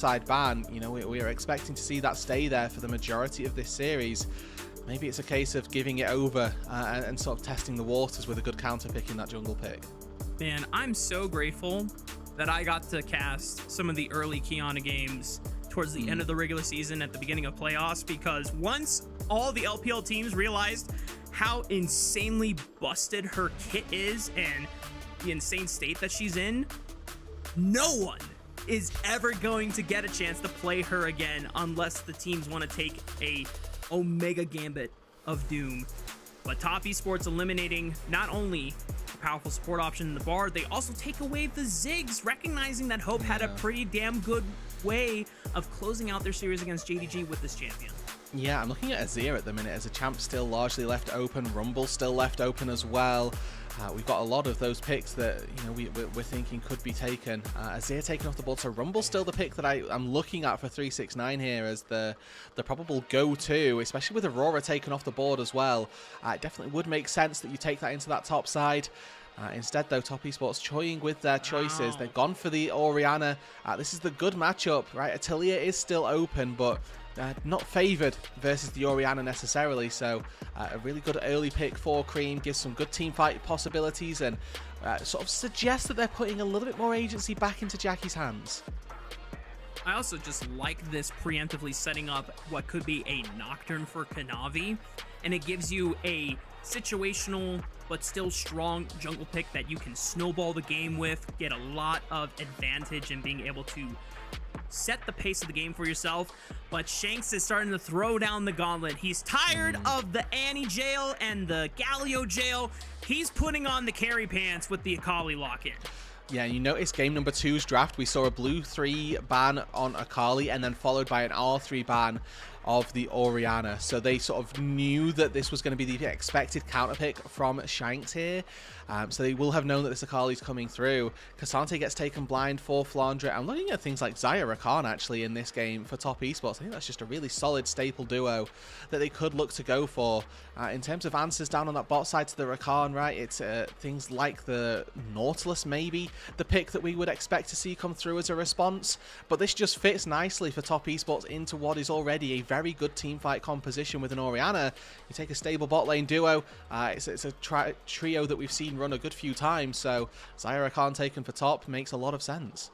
side ban, you know, we are expecting to see that stay there for the majority of this series. Maybe it's a case of giving it over and sort of testing the waters with a good counter pick in that jungle pick. Man, I'm so grateful that I got to cast some of the early Kiana games towards the end of the regular season at the beginning of playoffs, because once all the LPL teams realized how insanely busted her kit is and the insane state that she's in, no one is ever going to get a chance to play her again unless the teams want to take a Omega Gambit of Doom. But Top Esports eliminating not only a powerful support option in the Bard, they also take away the Ziggs, recognizing that Hope had a pretty damn good way of closing out their series against JDG with this champion. Yeah, I'm looking at Azir at the minute as a champ still largely left open, Rumble still left open as well. We've got a lot of those picks that, you know, we're thinking could be taken. Azir taken off the board, so Rumble's still the pick that I'm looking at for 369 here as the probable go-to, especially with Aurora taken off the board as well. It definitely would make sense that you take that into that top side. Instead, though, Top Esports toying with their choices. They've gone for the Orianna. This is the good matchup, right? Atelier is still open, but not favoured versus the Orianna necessarily. So a really good early pick for Creme, gives some good team fight possibilities, and sort of suggests that they're putting a little bit more agency back into Jackie's hands. I also just like this preemptively setting up what could be a Nocturne for Kanavi, and it gives you a situational but still strong jungle pick that you can snowball the game with, get a lot of advantage in being able to set the pace of the game for yourself. But Shanks is starting to throw down the gauntlet. He's tired of the Annie jail and the Galio jail. He's putting on the carry pants with the Akali lock-in. Yeah, you notice game number 2's draft, we saw a blue 3 ban on Akali and then followed by an R3 ban of the Orianna. So they sort of knew that this was going to be the expected counter pick from Shanks here. So they will have known that this Akali's coming through. Cassante gets taken blind for Flandre. I'm looking at things like Xayah Rakan actually in this game for Top Esports. I think that's just a really solid staple duo that they could look to go for. In terms of answers down on that bot side to the Rakan, right, it's things like the Nautilus maybe, the pick that we would expect to see come through as a response. But this just fits nicely for Top Esports into what is already a very good teamfight composition with an Orianna. You take a stable bot lane duo. It's a trio that we've seen run a good few times, so Xayah Rakan taken for top makes a lot of sense.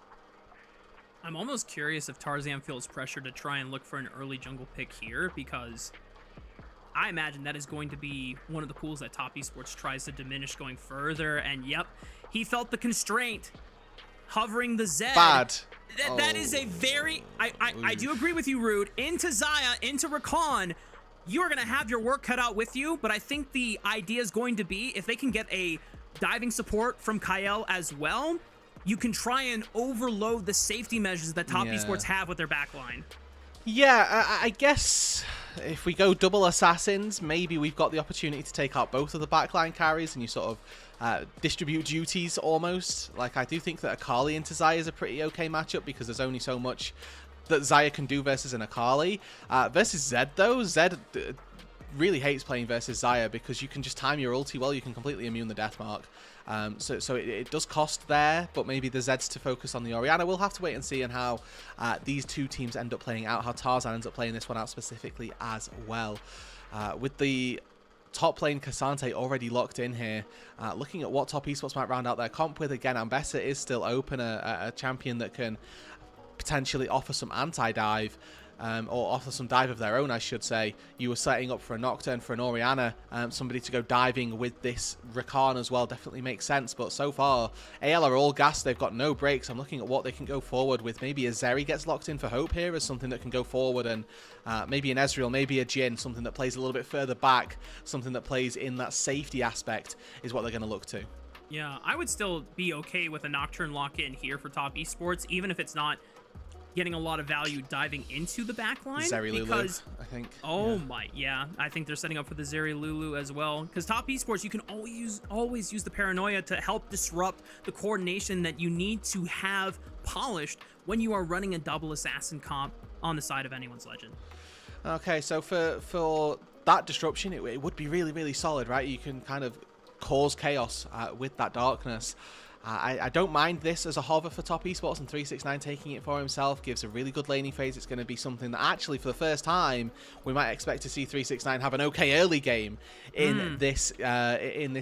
I'm almost curious if Tarzan feels pressure to try and look for an early jungle pick here, because I imagine that is going to be one of the pools that Top Esports tries to diminish going further. And yep, he felt the constraint hovering the Zed. Bad. That is a very... I do agree with you, Rood. Into Xayah, into Rakan, you are going to have your work cut out with you, but I think the idea is going to be, if they can get a diving support from Kael as well, you can try and overload the safety measures that Top Esports have with their backline. Yeah, I guess if we go double assassins, maybe we've got the opportunity to take out both of the backline carries and you sort of distribute duties almost. Like, I do think that Akali into Xayah is a pretty okay matchup because there's only so much that Xayah can do versus an Akali. Versus Zed, though, Zed really hates playing versus Xayah because you can just time your ulti well, you can completely immune the death mark. So it does cost there, but maybe the Zeds to focus on the Orianna. We'll have to wait and see on how these two teams end up playing out, how Tarzan ends up playing this one out specifically as well. With the top lane Cassante already locked in here, looking at what Top Esports might round out their comp with, again, Ambessa is still open, a champion that can potentially offer some anti-dive. Or offer some dive of their own, I should say. You were setting up for a Nocturne, for an Orianna, somebody to go diving with this Rakan as well definitely makes sense. But so far, AL are all gassed. They've got no breaks. I'm looking at what they can go forward with. Maybe a Zeri gets locked in for Hope here as something that can go forward, and maybe an Ezreal, maybe a Jhin, something that plays a little bit further back, something that plays in that safety aspect is what they're going to look to. Yeah, I would still be okay with a Nocturne lock-in here for Top Esports, even if it's not getting a lot of value diving into the backline. Zeri Lulu, I think. Oh my, yeah. I think they're setting up for the Zeri Lulu as well. Because Top Esports, you can always use the paranoia to help disrupt the coordination that you need to have polished when you are running a double assassin comp on the side of anyone's legend. Okay, so for that disruption, it would be really, really solid, right? You can kind of cause chaos with that darkness. I don't mind this as a hover for top esports, and 369 taking it for himself gives a really good laning phase. It's going to be something that actually for the first time we might expect to see 369 have an okay early game in this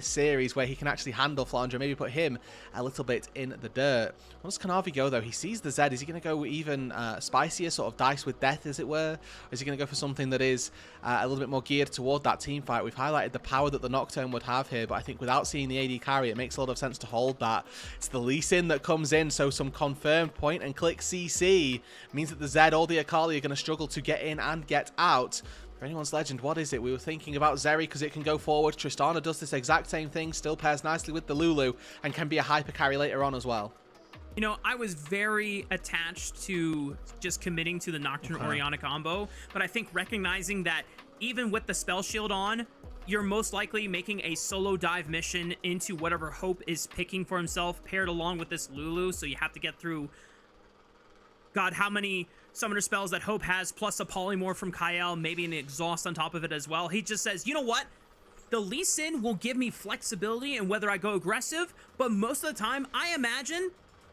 series where he can actually handle Flandre, maybe put him a little bit in the dirt. Where does Kanavi go though? He sees the Zed. Is he going to go even spicier, sort of dice with death as it were? Or is he going to go for something that is a little bit more geared toward that team fight? We've highlighted the power that the Nocturne would have here, but I think without seeing the AD carry, it makes a lot of sense to hold that. It's the Lee Sin that comes in, so some confirmed point and click CC means that the Zed or the Akali are going to struggle to get in and get out. For anyone's legend, what is it? We were thinking about Zeri because it can go forward. Tristana does this exact same thing, still pairs nicely with the Lulu, and can be a hyper carry later on as well. You know, I was very attached to just committing to the Nocturne Orianna combo, but I think recognizing that even with the spell shield on, you're most likely making a solo dive mission into whatever Hope is picking for himself, paired along with this Lulu, so you have to get through, God, how many summoner spells that Hope has, plus a polymorph from Kael, maybe an exhaust on top of it as well. He just says, you know what? The Lee Sin will give me flexibility in whether I go aggressive, but most of the time, I imagine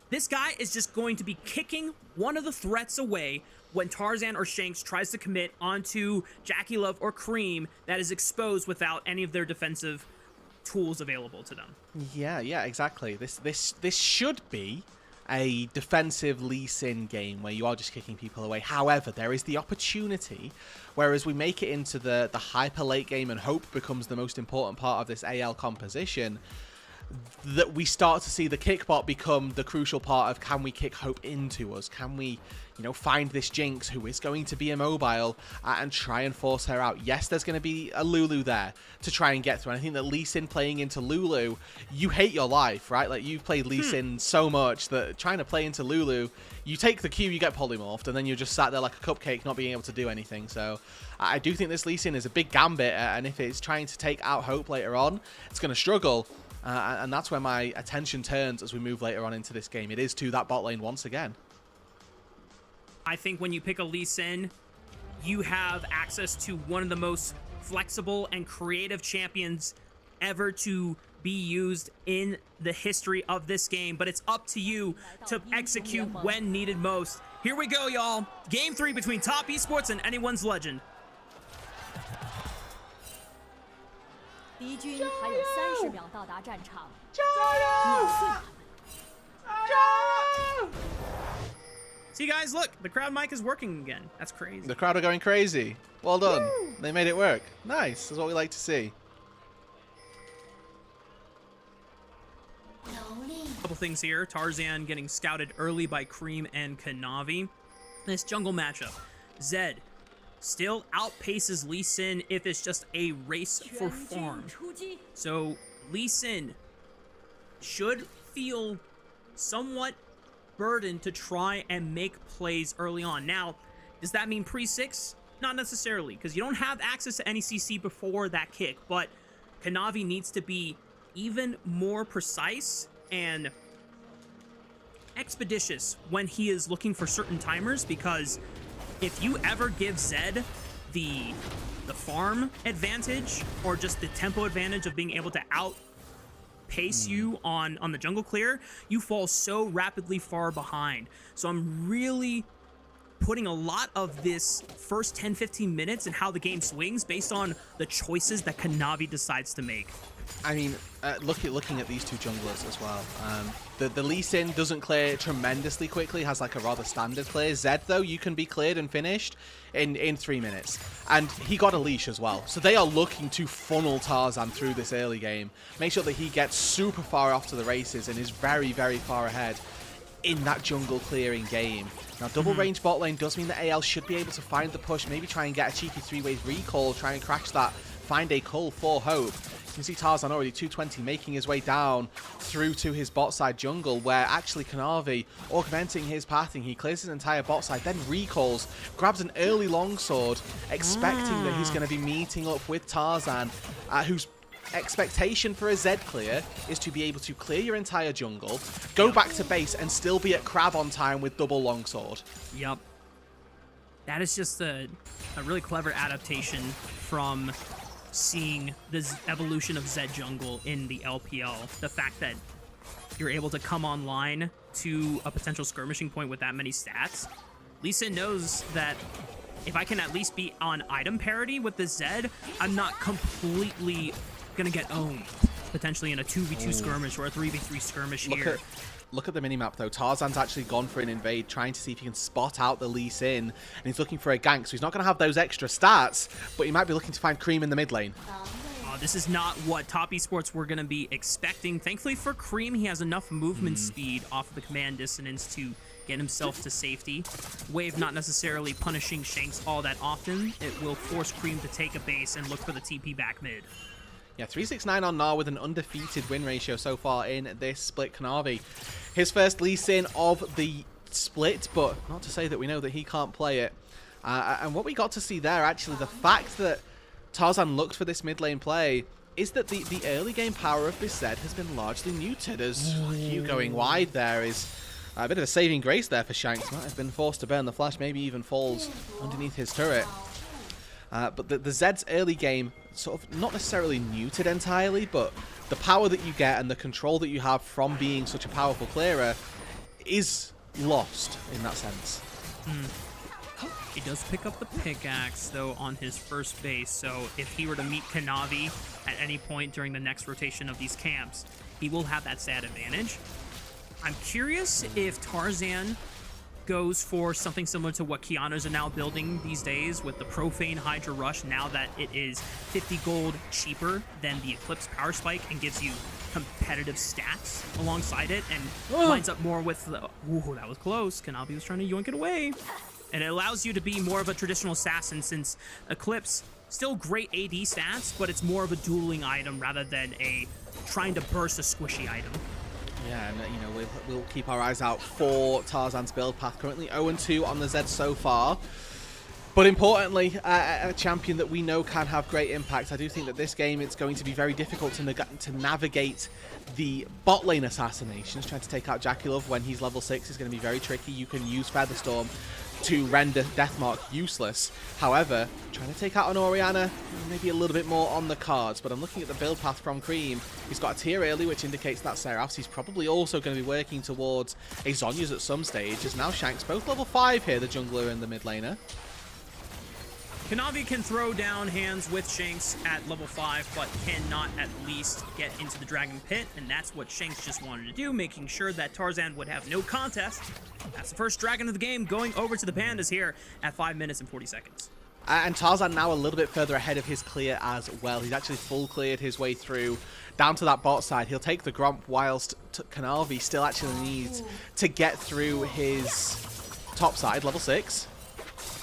this guy is just going to be kicking one of the threats away when Tarzan or Shanks tries to commit onto JackeyLove or Creme that is exposed without any of their defensive tools available to them. Yeah, exactly. This should be a defensive Lee Sin game where you are just kicking people away. However, there is the opportunity, whereas we make it into the hyper late game and Hope becomes the most important part of this AL composition, that we start to see the kickbot become the crucial part of, can we kick Hope into us? Can we, you know, find this Jinx who is going to be immobile and try and force her out? Yes, there's going to be a Lulu there to try and get through. And I think that Lee Sin playing into Lulu, you hate your life, right? Like, you've played Lee Sin so much that trying to play into Lulu, you take the Q, you get polymorphed, and then you're just sat there like a cupcake not being able to do anything. So I do think this Lee Sin is a big gambit, and if it's trying to take out Hope later on, it's going to struggle. And that's where my attention turns as we move later on into this game. It is to that bot lane once again. I think when you pick a Lee Sin, you have access to one of the most flexible and creative champions ever to be used in the history of this game. But it's up to you to execute when needed most. Here we go, y'all. Game 3 between Top Esports and anyone's legend. 敌军还有30秒到达战场，加油！碾碎他们。 See, guys, look, the crowd mic is working again. That's crazy. The crowd are going crazy. Well done. Woo! They made it work. Nice. That's what we like to see. Couple things here. Tarzan getting scouted early by Creme and Kanavi. This jungle matchup. Zed still outpaces Lee Sin if it's just a race for farm. So Lee Sin should feel somewhat burdened to try and make plays early on. Now, does that mean pre-6? Not necessarily, because you don't have access to any CC before that kick, but Kanavi needs to be even more precise and expeditious when he is looking for certain timers, because if you ever give Zed the farm advantage or just the tempo advantage of being able to outpace you on the jungle clear, you fall so rapidly far behind. So I'm really putting a lot of this first 10-15 minutes and how the game swings based on the choices that Kanavi decides to make. I mean, looking at these two junglers as well. The Lee Sin doesn't clear tremendously quickly, has like a rather standard clear. Zed, though, you can be cleared and finished in 3 minutes. And he got a leash as well. So they are looking to funnel Tarzan through this early game. Make sure that he gets super far off to the races and is very, very far ahead in that jungle clearing game. Now, double range bot lane does mean that AL should be able to find the push, maybe try and get a cheeky 3-way recall, try and crash that, find a cull for Hope. You can see Tarzan already 220 making his way down through to his bot side jungle, where actually Kanavi augmenting his pathing. He clears his entire bot side, then recalls, grabs an early longsword, expecting that he's going to be meeting up with Tarzan, whose expectation for a Zed clear is to be able to clear your entire jungle, go back to base, and still be at Crab on time with double longsword. Yep. That is just a really clever adaptation from seeing this evolution of Zed jungle in the LPL. The fact that you're able to come online to a potential skirmishing point with that many stats, Lee Sin knows that if I can at least be on item parity with the Zed, I'm not completely gonna get owned, potentially in a 2v2 skirmish or a 3v3 skirmish here. Look at the minimap though. Tarzan's actually gone for an invade, trying to see if he can spot out the Lee Sin, and he's looking for a gank, so he's not going to have those extra stats, but he might be looking to find Creme in the mid lane. This is not what top esports were going to be expecting. Thankfully for Creme, he has enough movement speed off of the command dissonance to get himself to safety. Wave not necessarily punishing Shanks all that often. It will force Creme to take a base and look for the TP back mid. Yeah, 369 on Gnar with an undefeated win ratio so far in this split. Kanavi, his first Lee Sin of the split, but not to say that we know that he can't play it. And what we got to see there, actually, the fact that Tarzan looked for this mid lane play is that the early game power of this Zed has been largely muted, as Q going wide there is a bit of a saving grace there for Shanks. Might have been forced to burn the flash, maybe even falls underneath his turret. But the Zed's early game sort of not necessarily muted entirely, but the power that you get and the control that you have from being such a powerful clearer is lost in that sense. He does pick up the pickaxe, though, on his first base, so if he were to meet Kanavi at any point during the next rotation of these camps, he will have that stat advantage. I'm curious if Tarzan goes for something similar to what Keanu's are now building these days with the Profane Hydra Rush, now that it is 50 gold cheaper than the Eclipse Power Spike and gives you competitive stats alongside it, and lines up more with the... Ooh, that was close. Kanavi was trying to yoink it away. And it allows you to be more of a traditional assassin, since Eclipse, still great AD stats, but it's more of a dueling item rather than a trying to burst a squishy item. Yeah, and you know, we'll keep our eyes out for Tarzan's build path. Currently 0-2 on the Zed so far. But importantly, a champion that we know can have great impact. I do think that this game it's going to be very difficult to navigate the bot lane assassinations. Trying to take out JackeyLove when he's level 6 is going to be very tricky. You can use Featherstorm to render Deathmark useless. However, trying to take out an Orianna, maybe a little bit more on the cards, but I'm looking at the build path from Creme. He's got a tier early, which indicates that Seraphs. He's probably also going to be working towards a Zhonya's at some stage, as now Shanks, both level 5 here, the jungler and the mid laner. Kanavi can throw down hands with Shanks at level 5, but cannot at least get into the Dragon Pit, and that's what Shanks just wanted to do, making sure that Tarzan would have no contest. That's the first Dragon of the game going over to the Pandas here at 5 minutes and 40 seconds. And Tarzan now a little bit further ahead of his clear as well. He's actually full cleared his way through down to that bot side. He'll take the Gromp, whilst Kanavi still actually needs to get through his top side, level 6.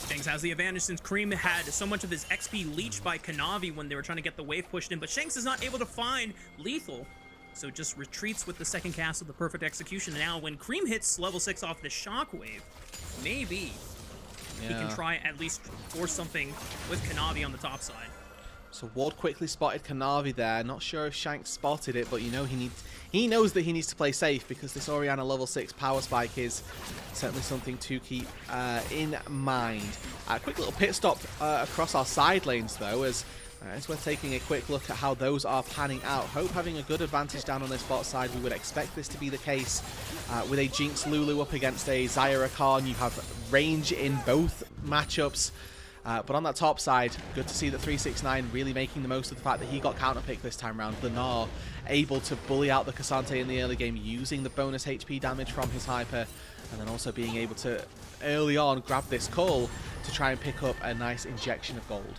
Shanks has the advantage since Creme had so much of his XP leached by Kanavi when they were trying to get the wave pushed in, but Shanks is not able to find lethal, so just retreats with the second cast of the perfect execution. And now when Creme hits level 6 off the shockwave, maybe he can try at least force something with Kanavi on the top side. So Ward quickly spotted Kanavi there. Not sure if Shanks spotted it, but you know he knows that he needs to play safe, because this Orianna level 6 power spike is certainly something to keep in mind. A quick little pit stop across our side lanes though, as we're taking a quick look at how those are panning out. Hope having a good advantage down on this bot side. We would expect this to be the case with a Jinx Lulu up against a Zyra Khan. You have range in both matchups. But on that top side, good to see that 369 really making the most of the fact that he got counterpicked this time around. Gnar able to bully out the Cassante in the early game using the bonus HP damage from his Hyper, and then also being able to early on grab this call to try and pick up a nice injection of gold.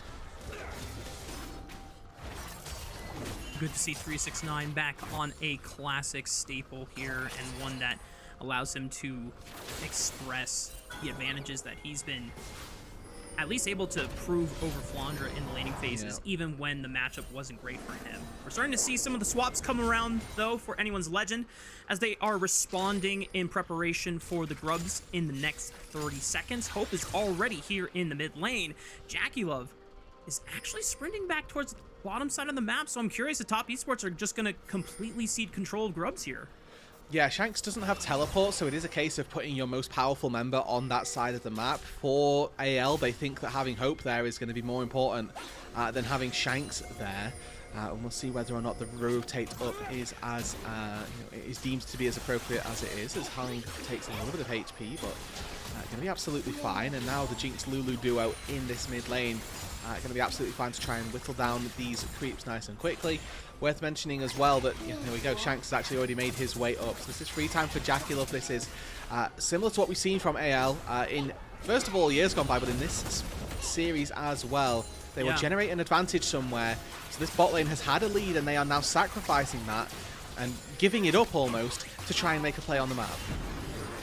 Good to see 369 back on a classic staple here, and one that allows him to express the advantages that he's been at least able to prove over Flandre in the laning phases, even when the matchup wasn't great for him. We're starting to see some of the swaps come around, though, for anyone's legend, as they are responding in preparation for the Grubs in the next 30 seconds. Hope is already here in the mid lane. JackeyLove is actually sprinting back towards the bottom side of the map, so I'm curious if top esports are just going to completely cede control of Grubs here. Yeah, Shanks doesn't have teleport, so it is a case of putting your most powerful member on that side of the map. For AL, they think that having Hope there is going to be more important than having Shanks there. And we'll see whether or not the rotate up is as is deemed to be as appropriate as it is, as Hung takes a little bit of HP, but going to be absolutely fine. And now the Jinx Lulu duo in this mid lane going to be absolutely fine to try and whittle down these creeps nice and quickly. Worth mentioning as well that, there we go, Shanks has actually already made his way up. So this is free time for JackeyLove. This is similar to what we've seen from AL in, first of all, years gone by, but in this series as well. They will generate an advantage somewhere. So this bot lane has had a lead, and they are now sacrificing that and giving it up almost to try and make a play on the map.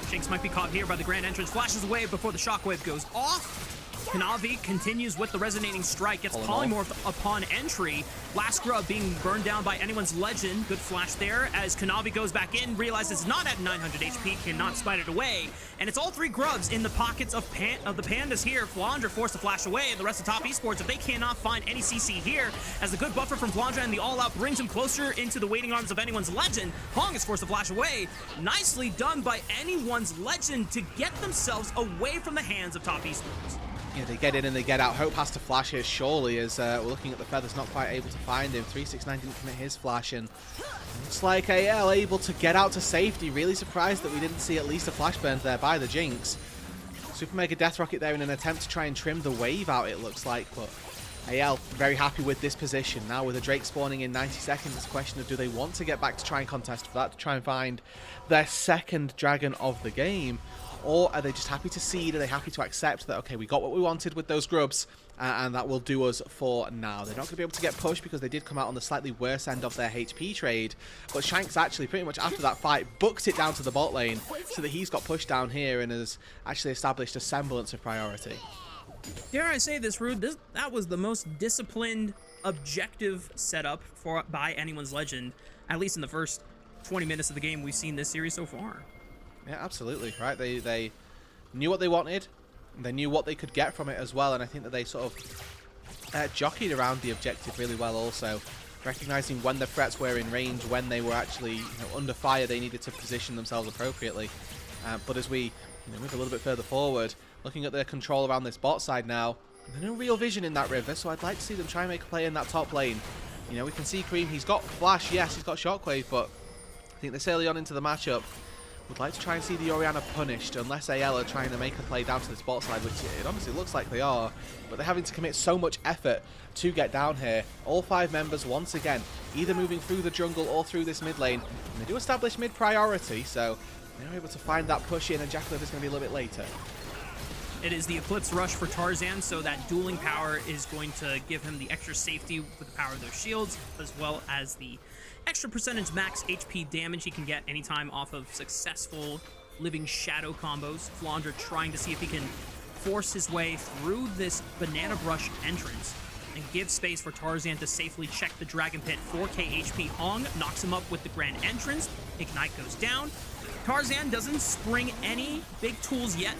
Shanks might be caught here by the grand entrance. Flashes away before the shockwave goes off. Kanavi continues with the resonating strike, gets polymorphed upon entry. Last grub being burned down by anyone's legend. Good flash there as Kanavi goes back in, realizes it's not at 900 HP, cannot spite it away. And it's all three grubs in the pockets of the pandas here. Flandre forced to flash away, and the rest of top esports, if they cannot find any CC here, as the good buffer from Flandre and the all-out brings him closer into the waiting arms of anyone's legend. Hong is forced to flash away. Nicely done by anyone's legend to get themselves away from the hands of top esports. Yeah, they get in and they get out. Hope has to flash here, surely, as we're looking at the feathers, not quite able to find him. 369 didn't commit his flash, and looks like AL able to get out to safety. Really surprised that we didn't see at least a flash burn there by the Jinx. Super Mega Death Rocket there in an attempt to try and trim the wave out, it looks like, but AL very happy with this position. Now with a Drake spawning in 90 seconds, it's a question of do they want to get back to try and contest for that, to try and find their second dragon of the game? Or are they just happy to seed? Are they happy to accept that, okay, we got what we wanted with those grubs, and that will do us for now? They're not going to be able to get pushed because they did come out on the slightly worse end of their HP trade. But Shanks actually, pretty much after that fight, booked it down to the bot lane so that he's got pushed down here and has actually established a semblance of priority. Dare I say this, Rude? That was the most disciplined, objective setup by anyone's legend, at least in the first 20 minutes of the game we've seen this series so far. Yeah, absolutely, right? They knew what they wanted, and they knew what they could get from it as well, and I think that they sort of jockeyed around the objective really well also, recognizing when the threats were in range, when they were actually under fire, they needed to position themselves appropriately. But as we move a little bit further forward, looking at their control around this bot side now, there's no real vision in that river, so I'd like to see them try and make a play in that top lane. We can see Creme, he's got flash, yes, he's got shockwave, but I think this early on into the matchup, would like to try and see the Orianna punished, unless AL are trying to make a play down to this bot side, which it honestly looks like they are. But they're having to commit so much effort to get down here. All 5 members, once again, either moving through the jungle or through this mid lane. And they do establish mid priority, so they're able to find that push in, and JackeyLove is going to be a little bit later. It is the Eclipse Rush for Tarzan, so that dueling power is going to give him the extra safety with the power of those shields, as well as the extra percentage max HP damage he can get anytime off of successful Living Shadow combos. Flandre trying to see if he can force his way through this Banana Brush entrance and give space for Tarzan to safely check the Dragon Pit. 4k HP Hong knocks him up with the Grand Entrance. Ignite goes down. Tarzan doesn't spring any big tools yet.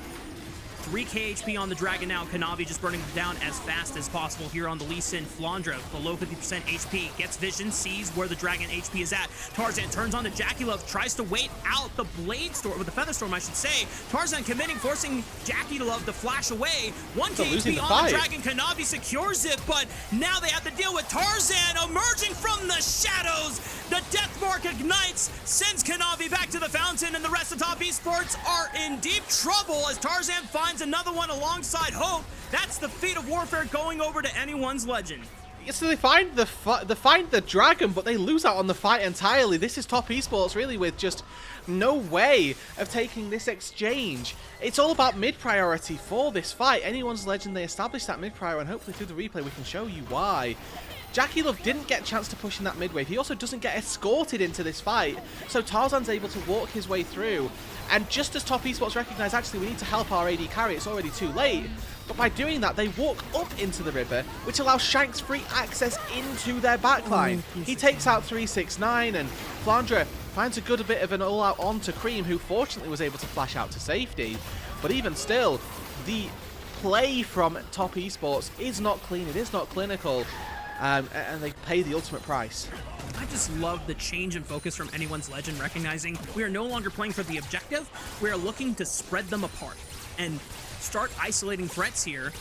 3k HP on the Dragon now. Kanavi just burning them down as fast as possible here on the Lee Sin. Flandre below 50% HP, gets vision, sees where the Dragon HP is at. Tarzan turns on to JackeyLove, tries to wait out the Blade Storm, or the Feather Storm I should say. Tarzan committing, forcing JackeyLove to flash away. 1k HP on the Dragon. Kanavi secures it, but now they have to deal with Tarzan emerging from the shadows. The Death Mark ignites, sends Kanavi back to the fountain, and the rest of top esports are in deep trouble as Tarzan finds another one alongside Hope. That's the feat of warfare going over to anyone's legend. Yeah, so they find the dragon, but they lose out on the fight entirely. This is top esports really with just no way of taking this exchange. It's all about mid priority for this fight. Anyone's legend, they establish that mid prior, and hopefully through the replay we can show you why. JackeyLove didn't get a chance to push in that mid wave. He also doesn't get escorted into this fight, so Tarzan's able to walk his way through. And just as top esports recognize, actually, we need to help our AD carry, it's already too late. But by doing that, they walk up into the river, which allows Shanks free access into their backline. He takes out 369, and Flandre finds a good bit of an all-out onto Creme, who fortunately was able to flash out to safety. But even still, the play from top esports is not clean, it is not clinical. And they pay the ultimate price. I just love the change in focus from anyone's legend, recognizing we are no longer playing for the objective. We are looking to spread them apart and start isolating threats here.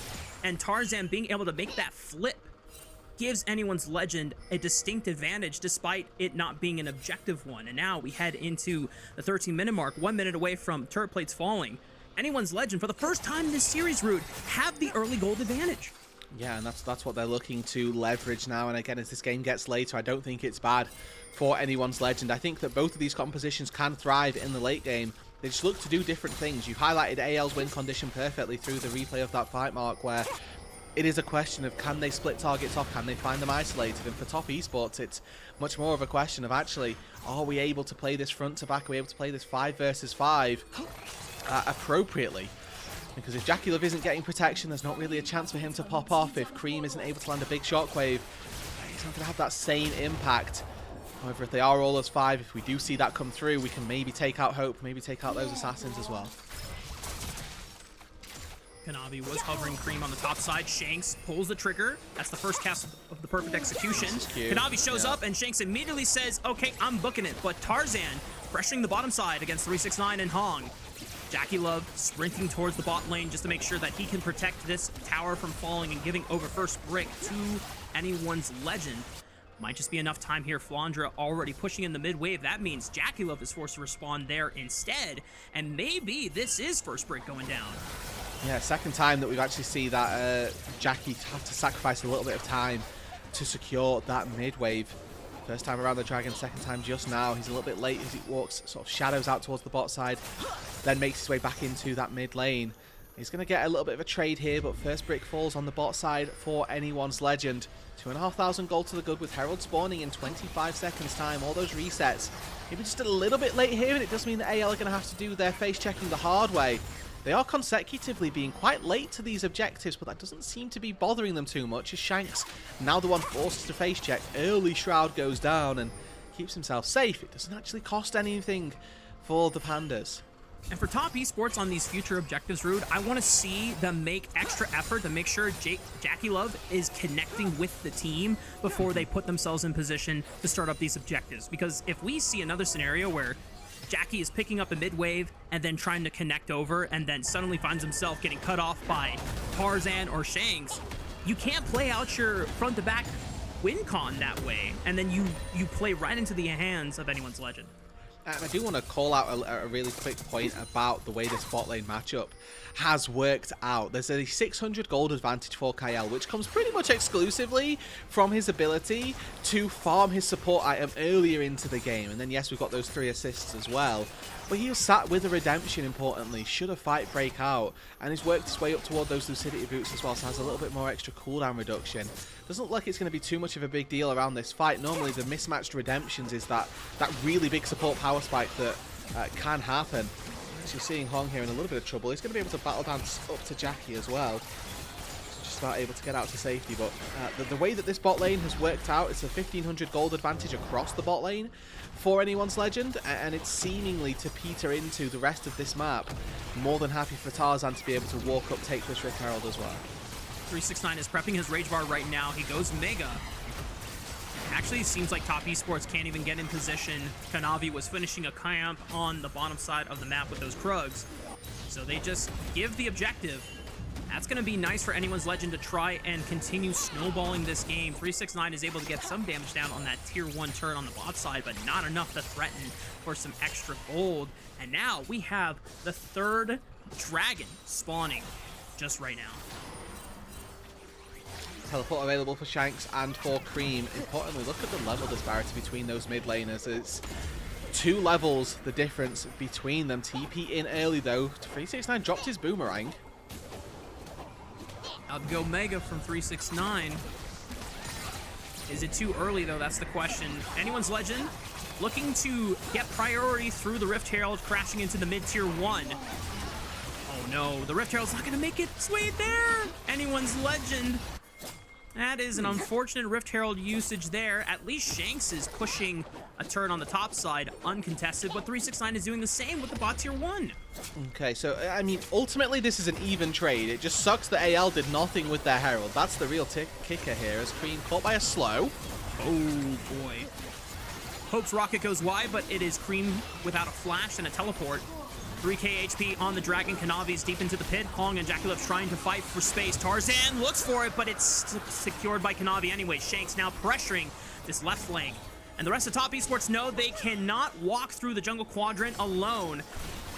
And Tarzan being able to make that flip gives anyone's legend a distinct advantage despite it not being an objective one. And now we head into the 13-minute mark, 1 minute away from turret plates falling. Anyone's legend, for the first time in this series, Root, have the early gold advantage. Yeah, and that's what they're looking to leverage now. And again, as this game gets later, I don't think it's bad for anyone's legend. I think that both of these compositions can thrive in the late game. They just look to do different things. You highlighted AL's win condition perfectly through the replay of that fight, Mark, where it is a question of can they split targets off, can they find them isolated? And for top esports, it's much more of a question of actually, are we able to play this front to back? Are we able to play this 5 versus 5 appropriately? Because if JackeyLove isn't getting protection, there's not really a chance for him to pop off. If Creme isn't able to land a big shockwave, he's not going to have that same impact. However, if they are all as 5, if we do see that come through, we can maybe take out Hope, maybe take out those assassins as well. Kanavi was hovering Creme on the top side. Shanks pulls the trigger. That's the first cast of the perfect execution. Kanavi shows up, and Shanks immediately says, okay, I'm booking it. But Tarzan pressuring the bottom side against 369 and Hong. JackeyLove sprinting towards the bot lane just to make sure that he can protect this tower from falling and giving over first brick to anyone's legend. Might just be enough time here. Flandre already pushing in the mid wave. That means JackeyLove is forced to respond there instead. And maybe this is first brick going down. Yeah, second time that we've actually seen that Jackie have to sacrifice a little bit of time to secure that mid wave. First time around the Dragon, second time just now. He's a little bit late as he walks, sort of shadows out towards the bot side, then makes his way back into that mid lane. He's going to get a little bit of a trade here, but first brick falls on the bot side for anyone's legend. 2,500 gold to the good with Herald spawning in 25 seconds time. All those resets. Maybe just a little bit late here, and it does mean that AL are going to have to do their face checking the hard way. They are consecutively being quite late to these objectives, but that doesn't seem to be bothering them too much as Shanks, now the one forced to face check. Early Shroud goes down and keeps himself safe. It doesn't actually cost anything for the Pandas. And for top esports on these future objectives, Rood, I want to see them make extra effort to make sure JackeyLove is connecting with the team before they put themselves in position to start up these objectives. Because if we see another scenario where Jackie is picking up a mid wave and then trying to connect over and then suddenly finds himself getting cut off by Tarzan or Shanks, you can't play out your front to back win con that way, and then you play right into the hands of anyone's legend. And I do want to call out a really quick point about the way this bot lane matchup has worked out. There's a 600 gold advantage for Kael, which comes pretty much exclusively from his ability to farm his support item earlier into the game. And then, yes, we've got those 3 assists as well. But he was sat with a redemption, importantly, should a fight break out. And he's worked his way up toward those lucidity boots as well, so has a little bit more extra cooldown reduction. Doesn't look like it's going to be too much of a big deal around this fight. Normally, the mismatched redemptions is that really big support power spike that can happen. Actually seeing Hong here in a little bit of trouble. He's going to be able to battle dance up to Jackie as well. Just about able to get out to safety. But the way that this bot lane has worked out, it's a 1,500 gold advantage across the bot lane for anyone's legend, and it's seemingly to peter into the rest of this map. More than happy for Tarzan to be able to walk up, take this Rift Herald as well. 369 is prepping his Rage Bar right now. He goes Mega. Actually, it seems like top esports can't even get in position. Kanavi was finishing a camp on the bottom side of the map with those Krugs. So they just give the objective. That's going to be nice for anyone's legend to try and continue snowballing this game. 369 is able to get some damage down on that tier 1 turret on the bot side, but not enough to threaten for some extra gold. And now we have the 3rd Dragon spawning just right now. Teleport available for Shanks and for Creme. Importantly, look at the level disparity between those mid laners. It's 2 levels the difference between them. TP in early though. 369 dropped his boomerang. Out to go Mega from 369. Is it too early though? That's the question. Anyone's legend looking to get priority through the Rift Herald, crashing into the mid tier 1. Oh no, the Rift Herald's not gonna make its way there. Anyone's legend. That is an unfortunate Rift Herald usage there. At least Shanks is pushing a turret on the top side uncontested, but 369 is doing the same with the bot tier 1. Okay, so, I mean, ultimately this is an even trade. It just sucks that AL did nothing with their Herald. That's the real kicker here, as Creme caught by a slow. Oh, boy. Hope's rocket goes wide, but it is Creme without a flash and a teleport. 3k HP on the Dragon. Kanavi's deep into the pit. Hong and JackeyLove trying to fight for space. Tarzan looks for it, but it's secured by Kanavi anyway. Shanks now pressuring this left flank. And the rest of Top Esports know they cannot walk through the jungle quadrant alone.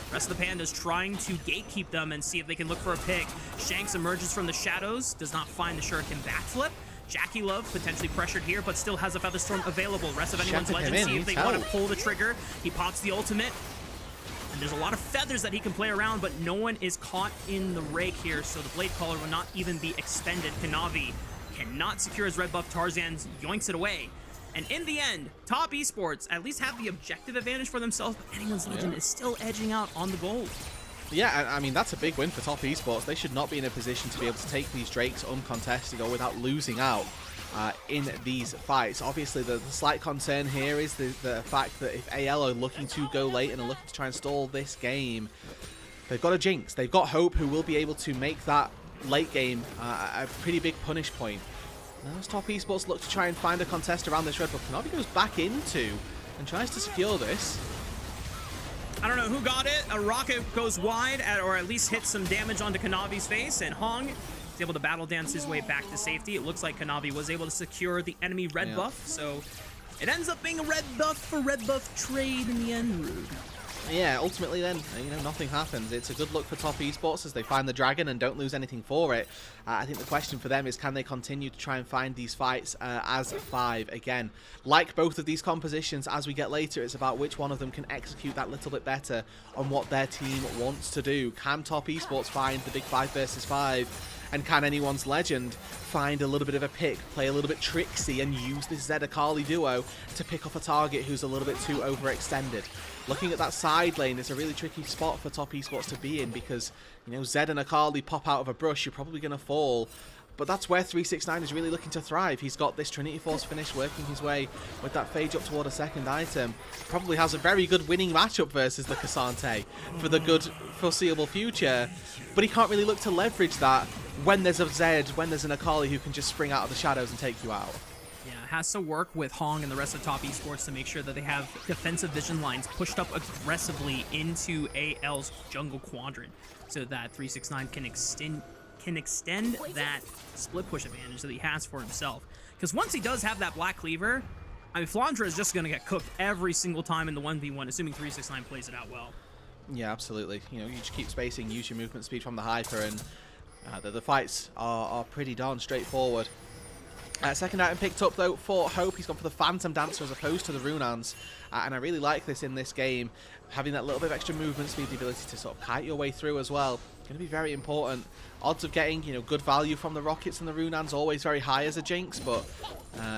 The rest of the Pandas trying to gatekeep them and see if they can look for a pick. Shanks emerges from the shadows, does not find the shuriken backflip. JackeyLove potentially pressured here, but still has a Featherstorm available. Rest of anyone's legend, see if they want to pull the trigger. He pops the ultimate. And there's a lot of feathers that he can play around, but no one is caught in the rake here, so the Blade Caller will not even be extended. Kanavi cannot secure his red buff. Tarzan yoinks it away. And in the end, Top Esports at least have the objective advantage for themselves, but anyone's legend is still edging out on the gold. Yeah, I mean, that's a big win for Top Esports. They should not be in a position to be able to take these Drakes uncontested or without losing out in these fights. Obviously, the slight concern here is the fact that if AL are looking to go late and are looking to try and stall this game, they've got a Jinx. They've got Hope, who will be able to make that late game a pretty big punish point. Now, as Top Esports look to try and find a contest around this red buff, Kanavi goes back into and tries to secure this. I don't know who got it. A rocket goes wide, or at least hits some damage onto Kanavi's face, and Hong is able to battle dance his way back to safety. It looks like Kanavi was able to secure the enemy red buff, so it ends up being a red buff for red buff trade in the end, Roodood. Yeah, ultimately then, you know, nothing happens. It's a good look for Top Esports as they find the Dragon and don't lose anything for it. I think the question for them is, can they continue to try and find these fights as 5 again? Like both of these compositions, as we get later, it's about which one of them can execute that little bit better on what their team wants to do. Can Top Esports find the big 5 versus 5? And can anyone's legend find a little bit of a pick, play a little bit tricksy, and use this Zed Akali duo to pick off a target who's a little bit too overextended? Looking at that side lane is a really tricky spot for Top Esports to be in because, you know, Zed and Akali pop out of a brush, you're probably going to fall. But that's where 369 is really looking to thrive. He's got this Trinity Force finish working his way with that phage up toward a second item. Probably has a very good winning matchup versus the Cassante for the good foreseeable future. But he can't really look to leverage that when there's a Zed, when there's an Akali who can just spring out of the shadows and take you out. Yeah, it has to work with Hong and the rest of Top Esports to make sure that they have defensive vision lines pushed up aggressively into AL's jungle quadrant so that 369 can extend that split push advantage that he has for himself. Because once he does have that black cleaver, I mean, Flandre is just going to get cooked every single time in the 1v1, assuming 369 plays it out well. Yeah, absolutely. You know, you just keep spacing, use your movement speed from the Hyper, and the fights are pretty darn straightforward. Second item picked up, though, for Hope. He's gone for the Phantom Dancer as opposed to the Runans. And I really like this in this game. Having that little bit of extra movement speed, the ability to sort of kite your way through as well, going to be very important. Odds of getting, you know, good value from the Rockets and the Runans always very high as a Jinx, but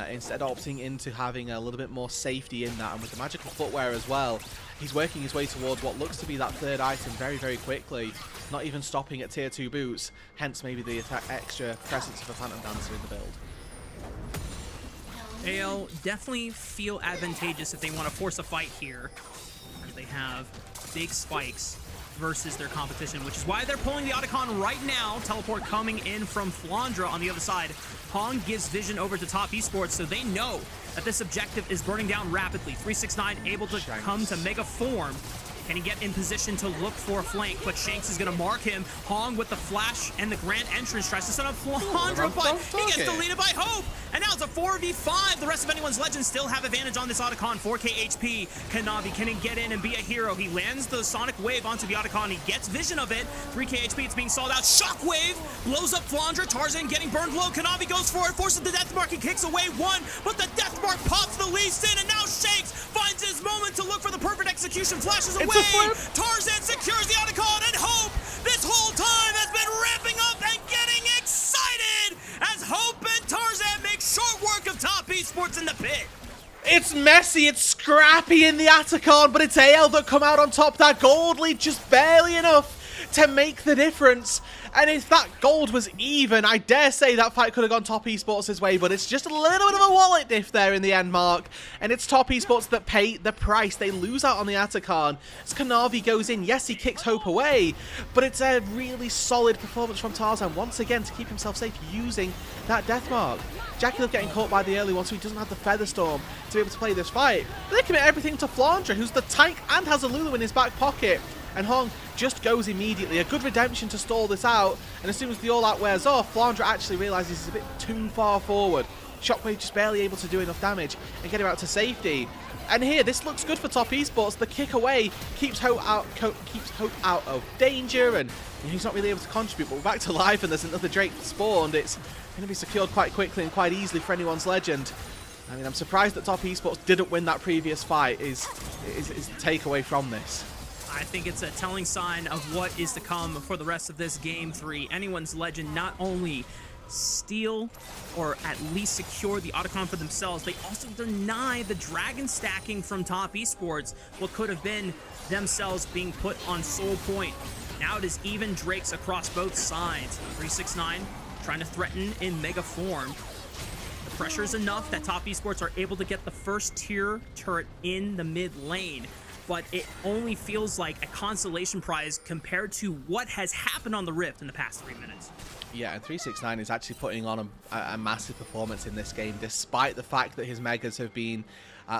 instead opting into having a little bit more safety in that. And with the magical footwear as well, he's working his way towards what looks to be that third item very, very quickly. Not even stopping at tier 2 boots, hence maybe the extra presence of a Phantom Dancer in the build. AL definitely feel advantageous if they want to force a fight here. They have big spikes versus their competition, which is why they're pulling the Otacon right now. Teleport coming in from Flandre on the other side. Hong gives vision over to Top Esports, so they know that this objective is burning down rapidly. 369 able to Shanks. come to Mega Form. Can he get in position to look for a flank? But Shanks is going to mark him. Hong with the flash and the grand entrance tries to set up Flandre, but he gets deleted by Hope. And now it's a 4v5. The rest of anyone's legends still have advantage on this Otacon. 4k HP. Kanavi, can he get in and be a hero? He lands the Sonic Wave onto the Otacon. He gets vision of it. 3k HP, it's being sold out. Shockwave blows up Flandre. Tarzan getting burned low. Kanavi goes for it, forces the death mark. He kicks away one, but the death mark pops the Lee Sin, and now Shanks finds his moment to look for the perfect execution. Flashes away. Tarzan secures the Otacon, and Hope this whole time has been ramping up and getting excited as Hope and Tarzan make short work of Top Esports in the pit. It's messy, it's scrappy in the Otacon, but it's AL that come out on top. That gold lead just barely enough to make the difference. And if that gold was even, I dare say that fight could have gone Top Esports' way, but it's just a little bit of a wallet diff there in the end, Mark. And it's Top Esports that pay the price. They lose out on the Otacon as Kanavi goes in. Yes, he kicks Hope away, but it's a really solid performance from Tarzan once again to keep himself safe using that death mark. JackeyLove getting caught by the early one, so he doesn't have the Featherstorm to be able to play this fight. But they commit everything to Flandre, who's the tank and has a Lulu in his back pocket. and Hong just goes immediately. A good redemption to stall this out, and as soon as the all-out wears off, Flandre actually realizes he's a bit too far forward. Shockwave just barely able to do enough damage and get him out to safety. And here, this looks good for Top Esports. The kick away keeps Hope out of danger, and he's not really able to contribute. But we're back to life, and there's another Drake spawned. It's going to be secured quite quickly and quite easily for anyone's legend. I mean, I'm surprised that Top Esports didn't win that previous fight. Is the takeaway from this? I think it's a telling sign of what is to come for the rest of this Game 3. Anyone's legend not only steal or at least secure the Otacon for themselves, they also deny the dragon stacking from Top Esports, what could have been themselves being put on soul point. Now it is even Drakes across both sides. 369 trying to threaten in mega form. The pressure is enough that Top Esports are able to get the first tier turret in the mid lane, but it only feels like a consolation prize compared to what has happened on the Rift in the past 3 minutes. Yeah, and 369 is actually putting on a massive performance in this game, despite the fact that his megas have been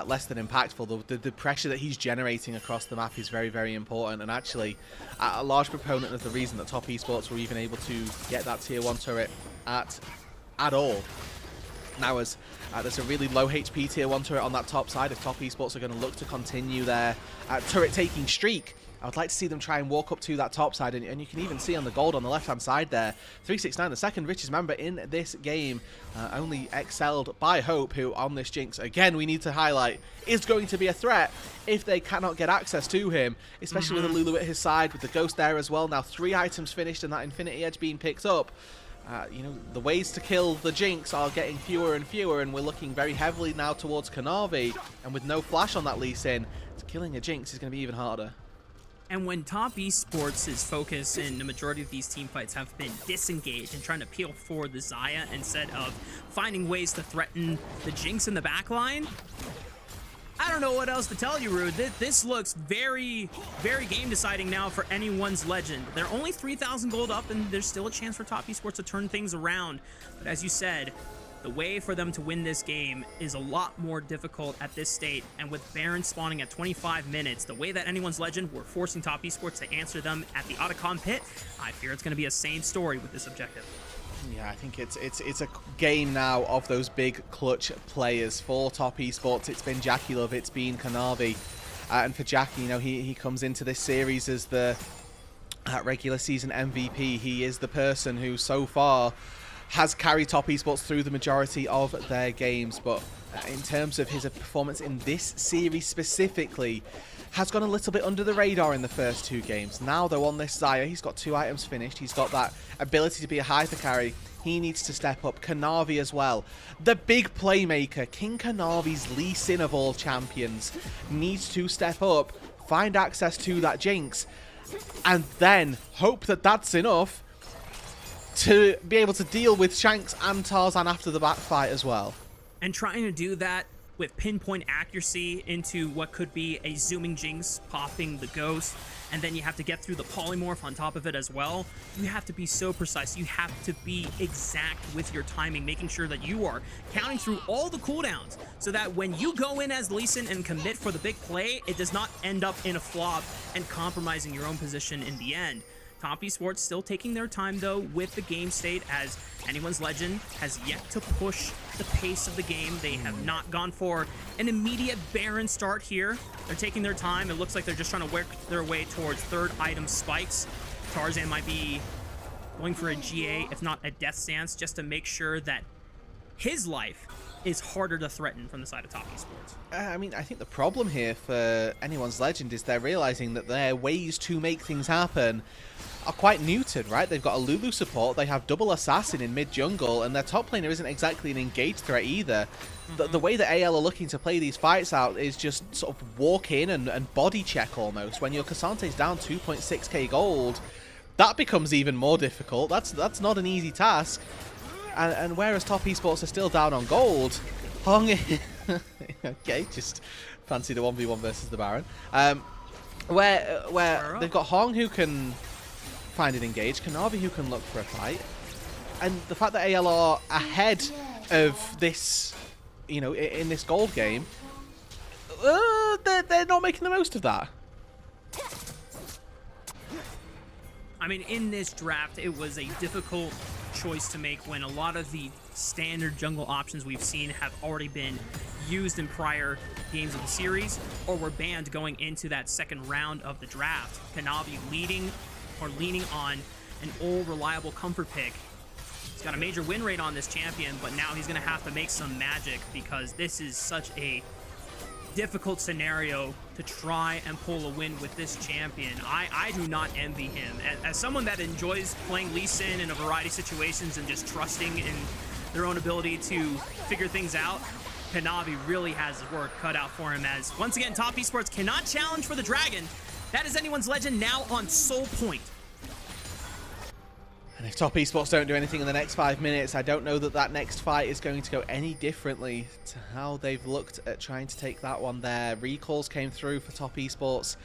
less than impactful. The pressure that he's generating across the map is very, very important, and actually a large proponent of the reason that Top Esports were even able to get that tier 1 turret at all. Now, as there's a really low HP tier 1 turret on that top side, if Top Esports are going to look to continue their turret-taking streak, I would like to see them try and walk up to that top side, and you can even see on the gold on the left-hand side there, 369, the second richest member in this game, only excelled by Hope, who on this Jinx, again, we need to highlight, is going to be a threat if they cannot get access to him, especially with a Lulu at his side, with the Ghost there as well. Now 3 items finished and that Infinity Edge being picked up. You know, the ways to kill the Jinx are getting fewer and fewer, and we're looking very heavily now towards Kanavi, and with no flash on that Lee Sin, killing a Jinx is going to be even harder. And when Top Esports' focus in the majority of these team fights have been disengaged and trying to peel for the Xayah instead of finding ways to threaten the Jinx in the backline, I don't know what else to tell you, Rude. This looks very, very game deciding now for anyone's legend. They're only 3,000 gold up, and there's still a chance for Top Esports to turn things around. But as you said, the way for them to win this game is a lot more difficult at this state, and with Baron spawning at 25 minutes, the way that anyone's legend were forcing Top Esports to answer them at the Otacon pit, I fear it's going to be a same story with this objective. Yeah, I think it's a game now of those big clutch players. For Top Esports, it's been JackeyLove, it's been Kanavi, and for Jackie, you know, he comes into this series as the regular season MVP. He is the person who so far has carried Top Esports through the majority of their games, but in terms of his performance in this series specifically, has gone a little bit under the radar in the first 2 games. Now, though, on this Xayah, he's got 2 items finished. He's got that ability to be a hyper carry. He needs to step up. Kanavi as well. The big playmaker, King Kanavi's Lee Sin of all champions, needs to step up, find access to that Jinx, and then hope that that's enough to be able to deal with Shanks and Tarzan after the back fight as well. And trying to do that with pinpoint accuracy into what could be a zooming Jinx, popping the Ghost, and then you have to get through the polymorph on top of it as well. You have to be so precise. You have to be exact with your timing, making sure that you are counting through all the cooldowns so that when you go in as Lee Sin and commit for the big play, it does not end up in a flop and compromising your own position in the end. Top Esports still taking their time, though, with the game state, as anyone's legend has yet to push the pace of the game. They have not gone for an immediate Baron start here. They're taking their time. It looks like they're just trying to work their way towards 3rd item spikes. Tarzan might be going for a GA, if not a death stance, just to make sure that his life is harder to threaten from the side of Top Esports. I mean, I think the problem here for anyone's legend is they're realizing that their ways to make things happen are quite neutered, right? They've got a Lulu support, they have double assassin in mid jungle, and their top laner isn't exactly an engaged threat either. The way that AL are looking to play these fights out is just sort of walk in and body check almost. When your Cassante's down 2.6k gold, that becomes even more difficult. That's not an easy task. And whereas Top Esports are still down on gold, Hong okay, just fancy the 1v1 versus the Baron. Where they've got Hong who can find an engage, Kanavi who can look for a fight, and the fact that AL are ahead of this, you know, in this gold game, they're not making the most of that. I mean, in this draft, it was a difficult choice to make when a lot of the standard jungle options we've seen have already been used in prior games of the series or were banned going into that second round of the draft. Kanavi leaning on an old reliable comfort pick. He's got a major win rate on this champion, but now he's going to have to make some magic because this is such a difficult scenario to try and pull a win with this champion. I do not envy him. As someone that enjoys playing Lee Sin in a variety of situations and just trusting in their own ability to figure things out, Kanavi really has his work cut out for him as, once again, Top Esports cannot challenge for the Dragon. That is anyone's legend now on Soul Point. And if Top Esports don't do anything in the next 5 minutes, I don't know that that next fight is going to go any differently to how they've looked at trying to take that one there. Recalls came through for Top Esports.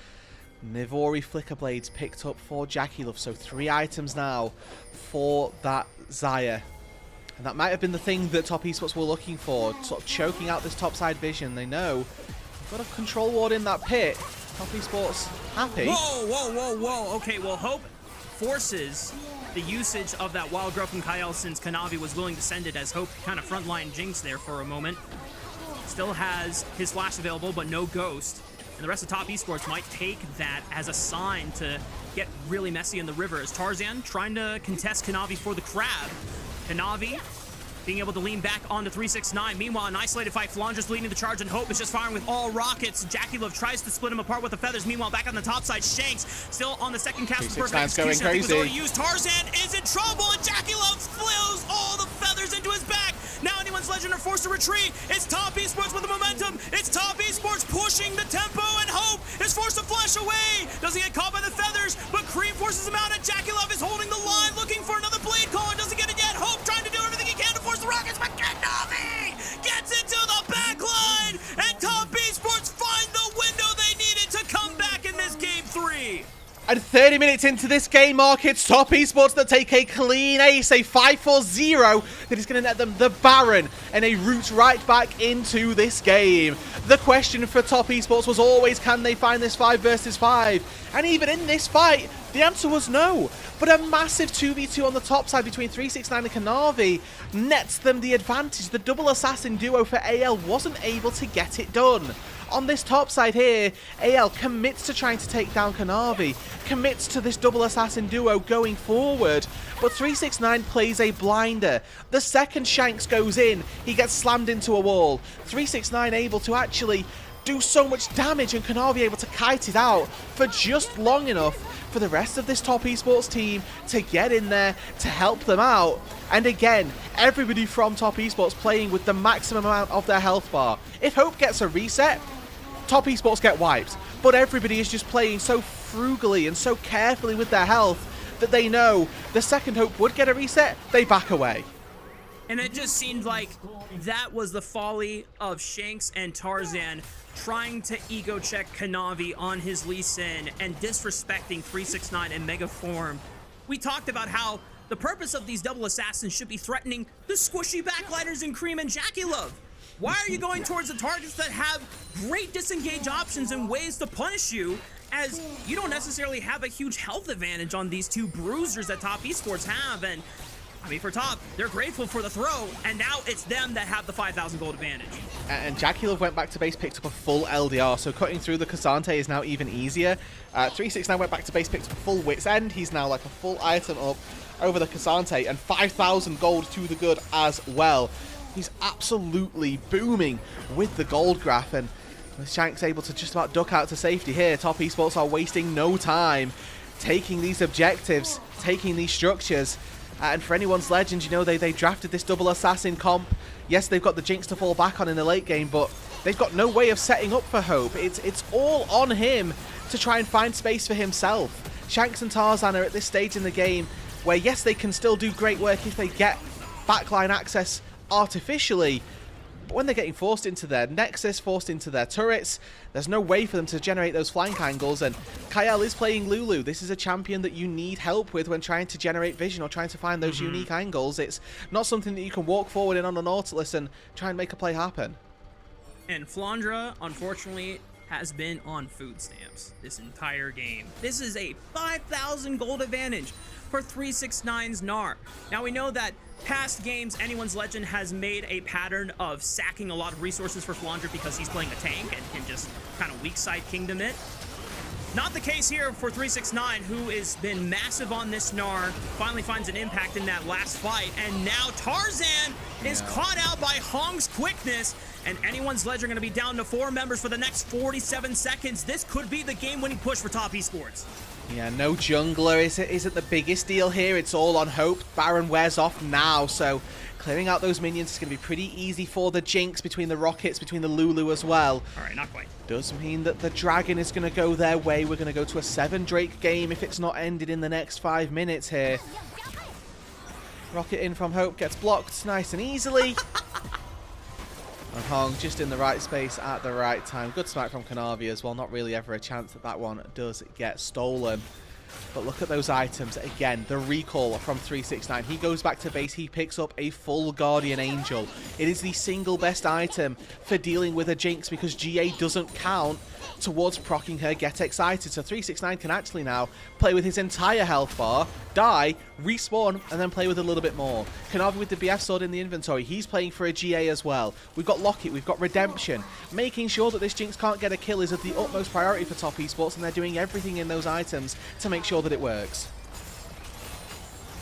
Nivori Flicker Blades picked up for JackeyLove, so 3 items now for that Xayah. And that might have been the thing that Top Esports were looking for, sort of choking out this topside vision. They know they've got a control ward in that pit. Top Esports happy. Whoa, whoa, whoa, whoa. Okay, well, Hope forces the usage of that wild growth from Kael since Kanavi was willing to send it, as Hope kind of frontline Jinx there for a moment. Still has his flash available, but no ghost. And the rest of Top Esports might take that as a sign to get really messy in the river, as Tarzan trying to contest Kanavi for the crab. Kanavi being able to lean back onto 369. Meanwhile, an isolated fight, Flandre's leading the charge, and Hope is just firing with all rockets. JackeyLove tries to split him apart with the feathers. Meanwhile, back on the top side, Shanks still on the second cast for perfect execution. I think it was already used. Tarzan is in trouble, and JackeyLove flews all the feathers into his back. Now anyone's legend are forced to retreat. It's Top Esports with the momentum. It's Top Esports pushing the tempo, and Hope is forced to flash away. Doesn't get caught by the feathers, but Creme forces him out, and JackeyLove is holding the line, looking for another blade caller. Doesn't get it yet. Hope trying to do everything he can to force the rockets, but Kanavi gets into the back line, and Top Esports find the window they needed to come back in this game 3. And 30 minutes into this game, Mark, it's Top Esports that take a clean ace, a 5-4-0 that is going to net them the Baron and a route right back into this game. The question for Top Esports was always, can they find this 5 versus 5? And even in this fight, the answer was no. But a massive 2v2 on the top side between 369 and Kanavi nets them the advantage. The double assassin duo for AL wasn't able to get it done. On this top side here, AL commits to trying to take down Kanavi, commits to this double assassin duo going forward, but 369 plays a blinder. The second Shanks goes in, he gets slammed into a wall. 369 able to actually do so much damage, and Kanavi able to kite it out for just long enough for the rest of this Top Esports team to get in there to help them out. And again, everybody from Top Esports playing with the maximum amount of their health bar. If Hope gets a reset, Top Esports get wiped, but everybody is just playing so frugally and so carefully with their health that they know the second Hope would get a reset, they back away. And it just seemed like that was the folly of Shanks and Tarzan trying to ego check Kanavi on his Lee Sin and disrespecting 369 in mega form. We talked about how the purpose of these double assassins should be threatening the squishy backliners in Creme and JackeyLove. Why are you going towards the targets that have great disengage options and ways to punish you, as you don't necessarily have a huge health advantage on these two bruisers that Top Esports have? And I mean, for Top, they're grateful for the throw, and now it's them that have the 5,000 gold advantage. And JackeyLove went back to base, picked up a full LDR, so cutting through the Cassante is now even easier. 369 went back to base, picked up a full Wit's End. He's now like a full item up over the Cassante, and 5,000 gold to the good as well. He's absolutely booming with the gold graph, and with Shanks able to just about duck out to safety here, Top Esports are wasting no time taking these objectives, taking these structures. And for anyone's legend, you know, they drafted this double assassin comp. Yes, they've got the Jinx to fall back on in the late game, but they've got no way of setting up for Hope. It's all on him to try and find space for himself. Shanks and Tarzan are at this stage in the game where, yes, they can still do great work if they get backline access artificially, but when they're getting forced into their nexus, forced into their turrets, there's no way for them to generate those flank angles. And Kael is playing Lulu. This is a champion that you need help with when trying to generate vision or trying to find those unique angles. It's not something that you can walk forward in on a Nautilus and try and make a play happen. And Flandre, unfortunately, has been on food stamps this entire game. This is a 5,000 gold advantage for 369's Gnar. Now we know that past games, Anyone's Legend has made a pattern of sacking a lot of resources for Flandre because he's playing a tank and can just kind of weak side kingdom it. Not the case here for 369, who has been massive on this Gnar, finally finds an impact in that last fight, and now Tarzan is caught out by Hong's quickness, and Anyone's Legend are going to be down to 4 members for the next 47 seconds. This could be the game-winning push for top esports. Yeah, no jungler isn't the biggest deal here. It's all on hope. Baron wears off now, so clearing out those minions is going to be pretty easy for the Jinx between the Rockets, between the Lulu as well. All right, not quite. Does mean that the Dragon is going to go their way. We're going to go to a 7 Drake game if it's not ended in the next 5 minutes here. Rocket in from Hope gets blocked nice and easily. And Hong just in the right space at the right time. Good smack from Kanavi as well. Not really ever a chance that that one does get stolen. But look at those items. Again, the recall from 369. He goes back to base. He picks up a full Guardian Angel. It is the single best item for dealing with a Jinx because GA doesn't count towards proccing her Get Excited. So 369 can actually now play with his entire health bar, die, respawn, and then play with a little bit more. Kanavi with the BF sword in the inventory. He's playing for a GA as well. We've got Locket, we've got Redemption. Making sure that this Jinx can't get a kill is of the utmost priority for top esports, and they're doing everything in those items to make sure that it works.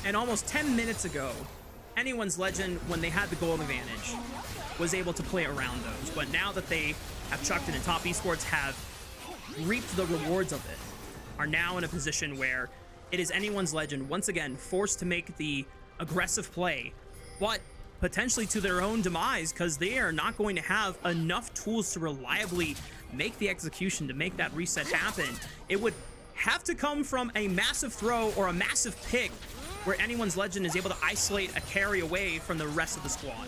And almost 10 minutes ago, Anyone's Legend, when they had the gold advantage, was able to play around those. But now that they have chucked it and top esports have reaped the rewards of it, are now in a position where it is Anyone's Legend once again forced to make the aggressive play, but potentially to their own demise, because they are not going to have enough tools to reliably make the execution to make that reset happen. It would have to come from a massive throw or a massive pick where Anyone's Legend is able to isolate a carry away from the rest of the squad.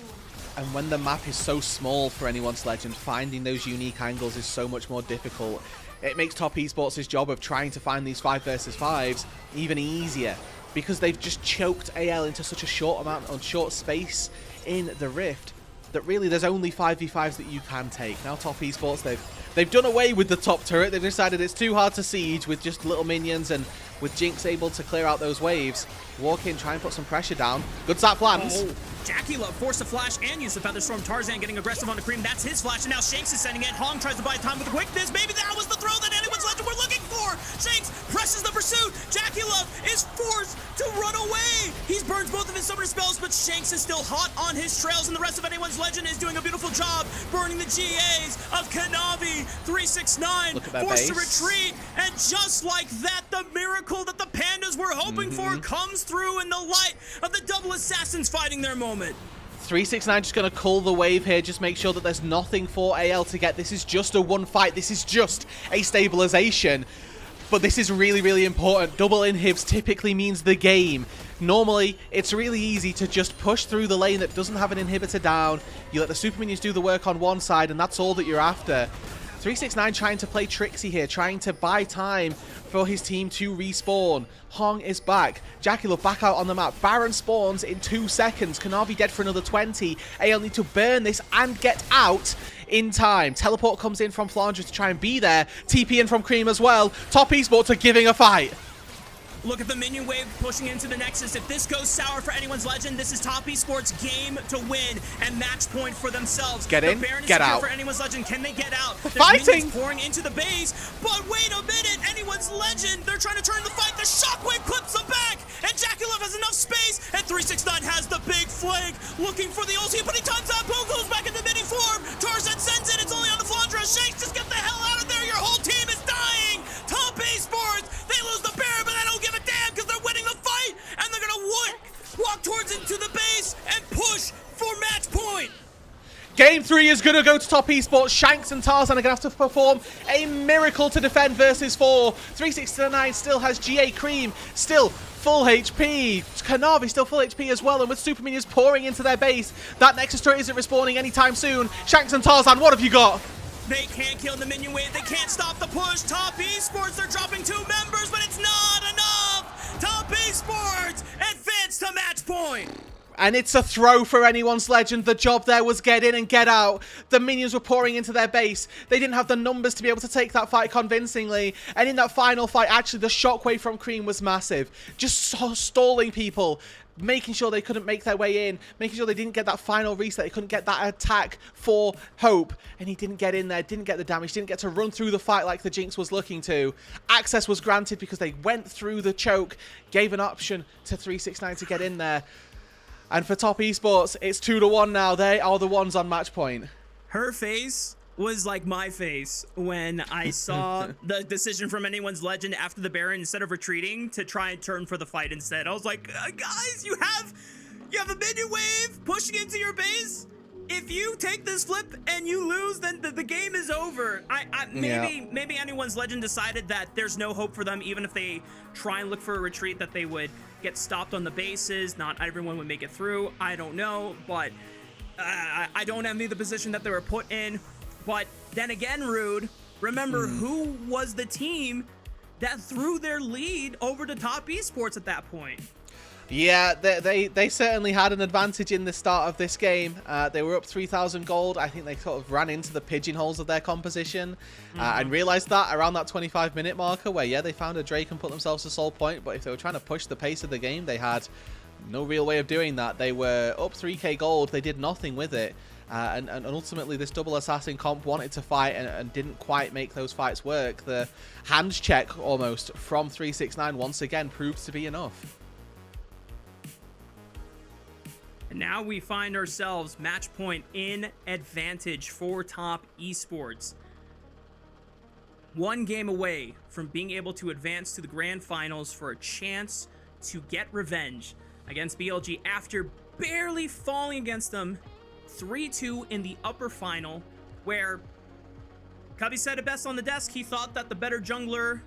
And when the map is so small for Anyone's Legend, finding those unique angles is so much more difficult. It makes top esports' job of trying to find these 5 versus 5s even easier, because they've just choked AL into such a short space in the Rift that really there's only 5v5s that you can take. Now top esports, they've done away with the top turret. They've decided it's too hard to siege with just little minions, and with Jinx able to clear out those waves, walk in, try and put some pressure down. Good sap plans. Oh, JackeyLove forced a flash and used the Feather Storm. Tarzan getting aggressive on the Creme. That's his flash, and now Shanks is sending it. Hong tries to buy time with the quickness. Maybe that was the throw that Anyone's Legend were looking for. Shanks presses the pursuit. JackeyLove is forced to run away. He's burned both of his summoner spells, but Shanks is still hot on his trails, and the rest of Anyone's Legend is doing a beautiful job burning the GAs of Kanavi. 369 forced to retreat, and just like that, the miracle that the Pandas were hoping for comes through in the light of the double assassins fighting their moment. 369 just going to call the wave here, just make sure that there's nothing for AL to get. This is just a one fight. This is just a stabilization. But this is really, really important. Double inhibs typically means the game. Normally, it's really easy to just push through the lane that doesn't have an inhibitor down. You let the super minions do the work on one side, and that's all that you're after. 369 trying to play tricksy here, trying to buy time for his team to respawn. Hong is back. JackeyLove back out on the map. Baron spawns in 2 seconds. Kanavi dead for another 20. AL need to burn this and get out in time. Teleport comes in from Flandre to try and be there. TP in from Creme as well. Top esports are giving a fight. Look at the minion wave pushing into the Nexus. If this goes sour for Anyone's Legend, this is top esports' game to win and match point for themselves. Get in, get out. For Anyone's Legend, can they get out? There's fighting! Pouring into the base, but wait a minute, Anyone's Legend, they're trying to turn the fight. The shockwave clips them back, and JackeyLove has enough space, and 369 has the big flank, looking for the ulti, but he times out. Boom goes back into mini form. Tarzan sends it. It's only on the Flandre. Shanks, just get the hell out of there. Your whole team is dying. Top esports, they lose the bear, but I don't give a damn because they're winning the fight, and they're gonna walk towards into the base and push for match point. Game 3 is going to go to top esports. Shanks and Tarzan are going to have to perform a miracle to defend versus 4. 369 still has GA Creme, still full HP. Kanavi still full HP as well, and with super minions pouring into their base, that Nexus turret isn't respawning anytime soon. Shanks and Tarzan, what have you got? They can't kill the minion wave. They can't stop the push. Top esports, they're dropping 2 members, but it's not enough. Top esports advance to match point. And it's a throw for anyone's legend. The job there was get in and get out. The minions were pouring into their base. They didn't have the numbers to be able to take that fight convincingly. And in that final fight, actually, the shockwave from Creme was massive. Just stalling people, making sure they couldn't make their way in, making sure they didn't get that final reset, they couldn't get that attack for Hope. And he didn't get in there, didn't get the damage, didn't get to run through the fight like the Jinx was looking to. Access was granted because they went through the choke, gave an option to 369 to get in there. And for Top Esports, it's 2-1 now. They are the ones on match point. Her face was like my face when I saw the decision from anyone's legend after the Baron, instead of retreating, to try and turn for the fight instead. I was like, guys, you have a minion wave pushing into your base. If you take this flip and you lose, then the game is over. Maybe anyone's legend decided that there's no hope for them, even if they try and look for a retreat, that they would get stopped on the bases. Not everyone would make it through. I don't know, but I don't envy the position that they were put in. But then again, Rude, remember who was the team that threw their lead over to Top Esports at that point? Yeah, they certainly had an advantage in the start of this game. They were up 3,000 gold. I think they sort of ran into the pigeonholes of their composition and realized that around that 25-minute marker where, yeah, they found a Drake and put themselves to soul point. But if they were trying to push the pace of the game, they had no real way of doing that. They were up 3k gold. They did nothing with it. And ultimately, this double assassin comp wanted to fight and didn't quite make those fights work. The hands check almost from 369 once again proved to be enough. And now we find ourselves match point in advantage for Top Esports. One game away from being able to advance to the grand finals for a chance to get revenge against BLG after barely falling against them 3-2 in the upper final, where Cubby said it best on the desk. He thought that the better jungler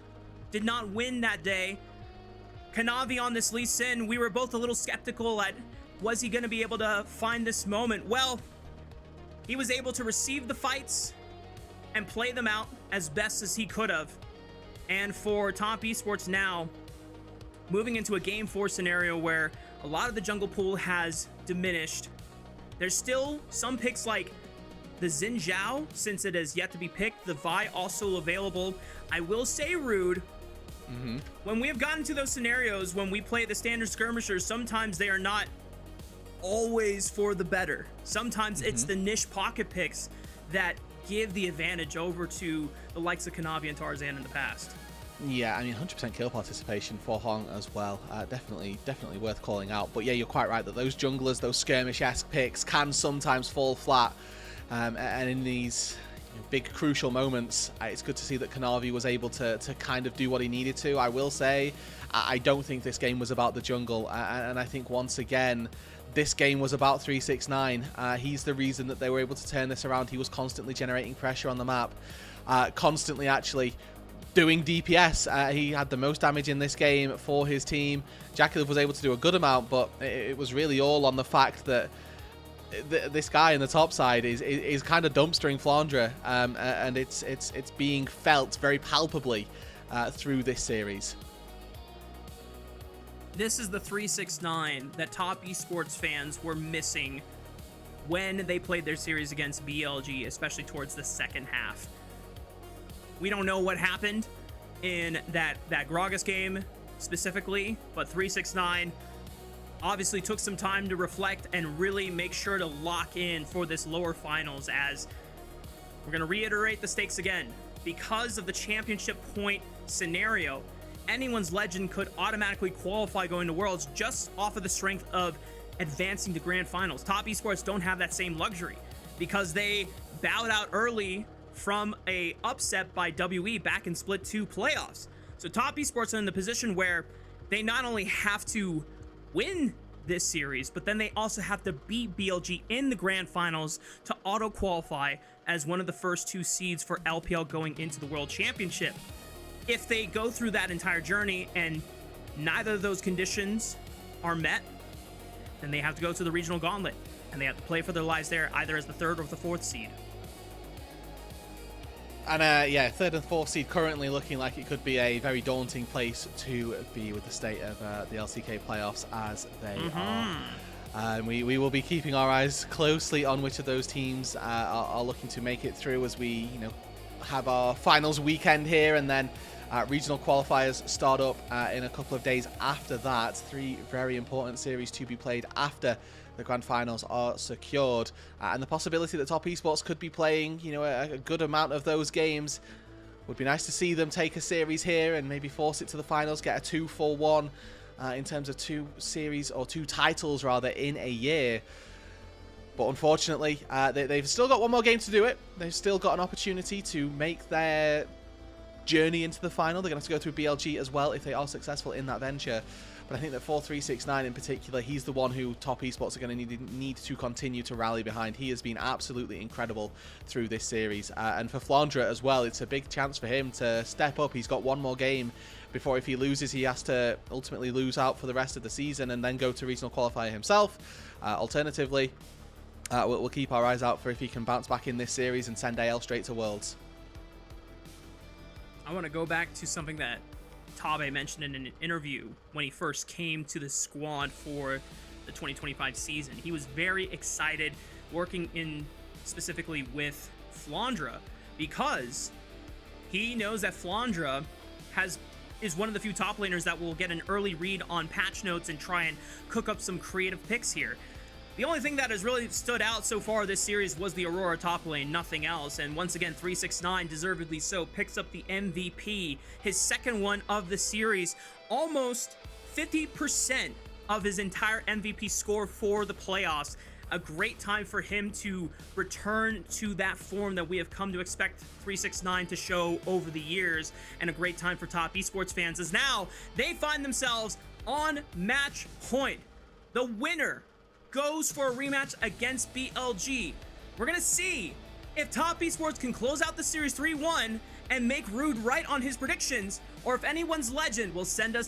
did not win that day. Kanavi on this Lee Sin, we were both a little skeptical at, was he going to be able to find this moment? Well, he was able to receive the fights and play them out as best as he could have. And for Top Esports now, moving into a Game 4 scenario where a lot of the jungle pool has diminished. There's still some picks like the Xin Zhao, since it has yet to be picked. The Vi also available. I will say, Rude, when we have gotten to those scenarios, when we play the standard skirmishers, sometimes they are not always for the better. Sometimes it's the niche pocket picks that give the advantage over to the likes of Kanavi and Tarzan in the past. Yeah, I mean, 100% kill participation for Hong as well. Definitely worth calling out. But yeah, you're quite right that those junglers, those skirmish-esque picks can sometimes fall flat. And in these big crucial moments, it's good to see that Kanavi was able to kind of do what he needed to. I will say, I don't think this game was about the jungle. And I think once again, this game was about 369. He's the reason that they were able to turn this around. He was constantly generating pressure on the map. Constantly actually doing DPS. He had the most damage in this game for his team. JackeyLove was able to do a good amount, but it was really all on the fact that this guy in the top side is kind of dumpstering Flandre, and it's being felt very palpably through this series. This is the 369 that Top Esports fans were missing when they played their series against BLG, especially towards the second half. We don't know what happened in that Gragas game specifically, but 369 obviously took some time to reflect and really make sure to lock in for this lower finals, as we're going to reiterate the stakes again. Because of the championship point scenario, anyone's legend could automatically qualify going to Worlds just off of the strength of advancing to grand finals. Top Esports don't have that same luxury because they bowed out early from a upset by WE back in Split 2 playoffs. So Top Esports are in the position where they not only have to win this series, but then they also have to beat BLG in the grand finals to auto-qualify as one of the first 2 seeds for LPL going into the World Championship. If they go through that entire journey and neither of those conditions are met, then they have to go to the regional gauntlet and they have to play for their lives there, either as the 3rd or the 4th seed. And yeah, 3rd and 4th seed currently looking like it could be a very daunting place to be with the state of the LCK playoffs as they are We will be keeping our eyes closely on which of those teams are looking to make it through as we, have our finals weekend here, and then regional qualifiers start up in a couple of days after that. 3 very important series to be played after the grand finals are secured, and the possibility that Top Esports could be playing, a good amount of those games. Would be nice to see them take a series here and maybe force it to the finals, get a 2-for-1 in terms of 2 series, or 2 titles rather, in a year. But unfortunately, they've still got 1 more game to do it. They've still got an opportunity to make their journey into the final. They're going to have to go through BLG as well if they are successful in that venture. But I think that 4369 in particular, he's the one who Top Esports are going to need to continue to rally behind. He has been absolutely incredible through this series. And for Flandre as well, it's a big chance for him to step up. He's got 1 more game before, if he loses, he has to ultimately lose out for the rest of the season and then go to regional qualifier himself. Alternatively, we'll keep our eyes out for if he can bounce back in this series and send AL straight to Worlds. I want to go back to something that Tabe mentioned in an interview when he first came to the squad for the 2025 season. He was very excited working in specifically with Flandre because he knows that Flandre is one of the few top laners that will get an early read on patch notes and try and cook up some creative picks here. The only thing that has really stood out so far this series was the Aurora top lane, nothing else. And once again, 369, deservedly so, picks up the MVP, his 2nd one of the series, almost 50% of his entire MVP score for the playoffs. A great time for him to return to that form that we have come to expect 369 to show over the years, and a great time for Top Esports fans as now they find themselves on match point. The winner goes for a rematch against BLG. We're gonna see if Top Esports can close out the series 3-1 and make Roodood right on his predictions, or if anyone's legend will send us